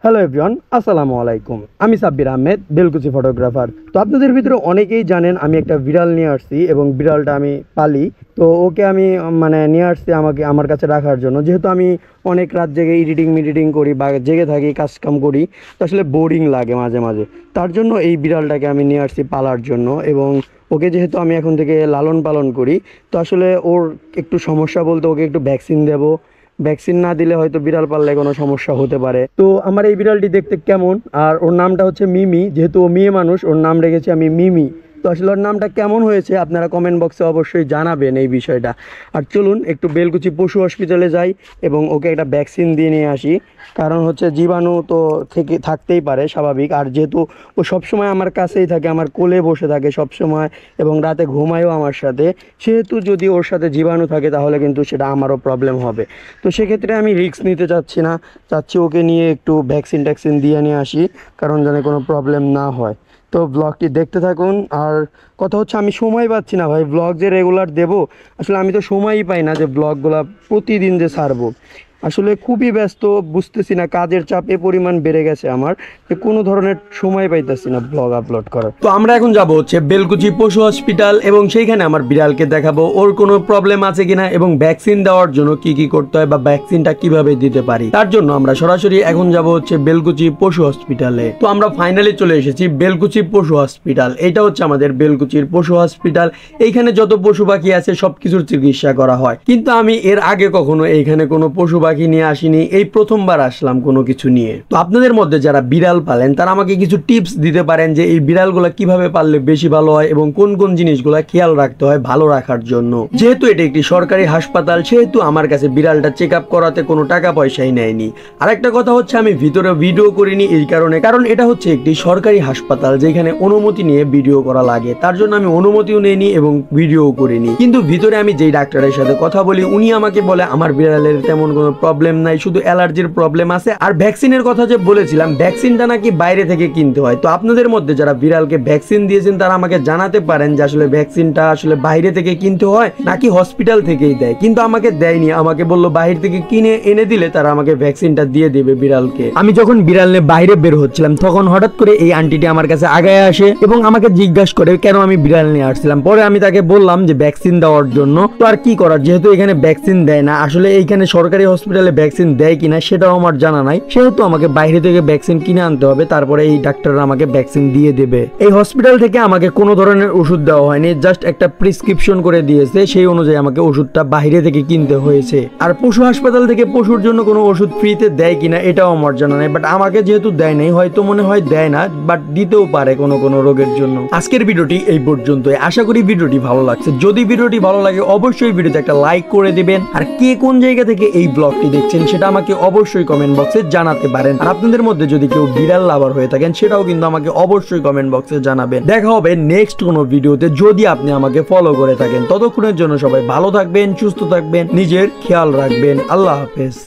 Hello everyone, আসসালামু আলাইকুম। আমি সাব্বির আহমেদ, বেলকুচি ফটোগ্রাফার। তো আপনাদের ভিতরে অনেকেই জানেন আমি একটা বিড়াল নিয়ে আসছি এবং বিড়ালটা আমি পালি। তো ওকে আমি নিয়ে আসছি আমার কাছে রাখার জন্য, যেহেতু আমি অনেক রাত জেগে এডিটিং করি বা জেগে থাকি, কাজকাম করি, তো আসলে বোরিং লাগে মাঝে মাঝে। তার জন্য এই বিড়ালটাকে আমি নিয়ে আসছি পালার জন্য। এবং ওকে যেহেতু আমি এখন থেকে লালন পালন করি, তো আসলে ওর একটু সমস্যা বলতে ওকে একটু ভ্যাকসিন দেবো। ভ্যাকসিন না দিলে হয়তো বিড়াল পাললে কোনো সমস্যা হতে পারে। তো আমার এই বিড়ালটি দেখতে কেমন, আর ওর নামটা হচ্ছে মিমি। যেহেতু ও মেয়ে মানুষ, ওর নাম রেখেছি আমি মিমি। তো আসলে ওর নামটা কেমন হয়েছে আপনারা কমেন্ট বক্সে অবশ্যই জানাবেন এই বিষয়টা। আর চলুন একটু বেলকুচি পশু হসপিটালে যাই এবং ওকে একটা ভ্যাকসিন দিয়ে নিয়ে আসি। কারণ হচ্ছে জীবাণু তো থাকতেই পারে, স্বাভাবিক। আর যেহেতু ও সবসময় আমার কাছেই থাকে, আমার কোলে বসে থাকে সবসময়, এবং রাতে ঘুমায়ও আমার সাথে, সেহেতু যদি ওর সাথে জীবাণু থাকে তাহলে কিন্তু সেটা আমারও প্রবলেম হবে। তো সেক্ষেত্রে আমি রিস্ক নিতে চাচ্ছি না, চাচ্ছি ওকে নিয়ে একটু ভ্যাকসিন দিয়ে নিয়ে আসি, কারণ যেন কোনো প্রবলেম না হয়। তো ব্লগটি দেখতে থাকুন। আর কথা হচ্ছে আমি সময় পাচ্ছি না ভাই, ব্লগ যে রেগুলার দেব, আসলে আমি তো সময়ই পাই না যে ব্লগগুলো প্রতিদিন যে ছাড়বো। আসলে খুবই ব্যস্ত, বুঝতেছি না, কাজের চাপ এ পরিমাণ বেড়ে গেছে আমার যে কোনো ধরনের সময় পাইতেছি না ব্লগ আপলোড করার। তো আমরা এখন যাব হচ্ছে বেলকুচি পশু হসপিটাল, এবং সেইখানে আমার বিড়ালকে দেখাবো ওর কোনো প্রবলেম আছে কিনা এবং ভ্যাকসিন দেওয়ার জন্য কি কি করতে হয় বা ভ্যাকসিনটা কিভাবে দিতে পারি। তার জন্য আমরা সরাসরি এখন যাব হচ্ছে বেলকুচি পশু হসপিটালে। তো আমরা ফাইনালি চলে এসেছি বেলকুচি পশু হসপিটাল। এটা হচ্ছে আমাদের বেলকুচির পশু হসপিটাল। এইখানে যত পশু পাখি আছে সবকিছুর চিকিৎসা করা হয়, কিন্তু আমি এর আগে কখনো এইখানে কোনো পশু পাখি নিয়ে আসিনি, এই প্রথমবার আসলাম কোনো কিছু নিয়ে। তো আপনাদের মধ্যে যারা বিড়াল পালেন তারা আমাকে কিছু টিপস দিতে পারেন যে এই বিড়ালগুলা কিভাবে পাললে বেশি ভালো হয় এবং কোন কোন জিনিসগুলা খেয়াল রাখতে হয় ভালো রাখার জন্য। যেহেতু এটা একটি সরকারি হাসপাতাল, সেহেতু আমার কাছে বিড়ালটা চেক আপ করাতে কোনো টাকা পয়সাই নেয়নি। আর একটা কথা হচ্ছে আমি ভিতরে ভিডিও করিনি এই কারণে, কারণ এটা হচ্ছে একটি সরকারি হাসপাতাল যেখানে অনুমতি নিয়ে ভিডিও করা লাগে। তার জন্য আমি অনুমতিও নেইনি এবং ভিডিও করিনি। কিন্তু ভিতরে আমি যেই ডাক্তারের সাথে কথা বলি উনি আমাকে বলে আমার বিড়ালের তেমন কোনো প্রবলেম নাই, শুধু অ্যালার্জির প্রবলেম আছে। আর ভ্যাকসিনের কথা যে বলেছিলাম, ভ্যাকসিনটা নাকি বাইরে থেকে কিনতে হয়। তো আপনাদের মধ্যে যারা বিড়ালকে ভ্যাকসিন দিয়েছেন তারা আমাকে জানাতে পারেন যে আসলে ভ্যাকসিনটা আসলে বাইরে থেকে কিনতে হয় নাকি হসপিটাল থেকেই দেয়। কিন্তু আমাকে দেয়নি, আমাকে বললো বাইরে থেকে কিনে এনে দিলে তারা আমাকে ভ্যাকসিনটা দিয়ে দেবে বিড়ালকে। আমি যখন বিড়াল নিয়ে বাইরে বের হচ্ছিলাম তখন হঠাৎ করে এই আন্টিটি আমার কাছে আগায় আসে এবং আমাকে জিজ্ঞাসা করে কেন আমি বিড়াল নিয়ে আসছিলাম। পরে আমি তাকে বললাম যে ভ্যাকসিন দেওয়ার জন্য। তো আর কি করার, যেহেতু এখানে ভ্যাকসিন দেয় না, আসলে এইখানে সরকারি হসপিটালে ভ্যাকসিন দেয় কিনা সেটাও আমার জানা নাই, সেহেতু আমাকে বাইরে থেকে ভ্যাকসিন কিনে আনতে হবে, তারপরে এই ডাক্তাররা আমাকে ভ্যাকসিন দিয়ে দেবে। এই হসপিটাল থেকে আমাকে কোনো ধরনের ওষুধ দেওয়া হয়নি, জাস্ট একটা প্রেসক্রিপশন করে দিয়েছে, সেই অনুযায়ী আমাকে ওষুধটা বাইরে থেকে কিনতে হয়েছে। আর পশু হাসপাতাল থেকে পশুর জন্য কোনো ওষুধ ফ্রিতে দেয় কিনা এটাও আমার জানা নাই, বাট আমাকে যেহেতু দেয় নাই, হয়তো মনে হয় দেয় না, বাট দিতেও পারে কোনো কোনো রোগের জন্য। আজকের ভিডিওটি এই পর্যন্তই, আশা করি ভিডিওটি ভালো লাগছে। যদি ভিডিওটি ভালো লাগে অবশ্যই ভিডিওতে একটা লাইক করে দিবেন। আর কে কোন জায়গা থেকে এই ব্লগটি দেখছেন সেটা আমাকে অবশ্যই কমেন্ট বক্সে জানাতে পারেন। আর আপনাদের মধ্যে যদি কেউ বিড়াল লাভার হয়ে থাকেন সেটাও কিন্তু আমাকে অবশ্যই কমেন্ট বক্সে জানাবেন। দেখা হবে নেক্সট কোনো ভিডিওতে, যদি আপনি আমাকে ফলো করে থাকেন। ততক্ষণের জন্য সবাই ভালো থাকবেন, সুস্থ থাকবেন, নিজের খেয়াল রাখবেন। আল্লাহ হাফেজ।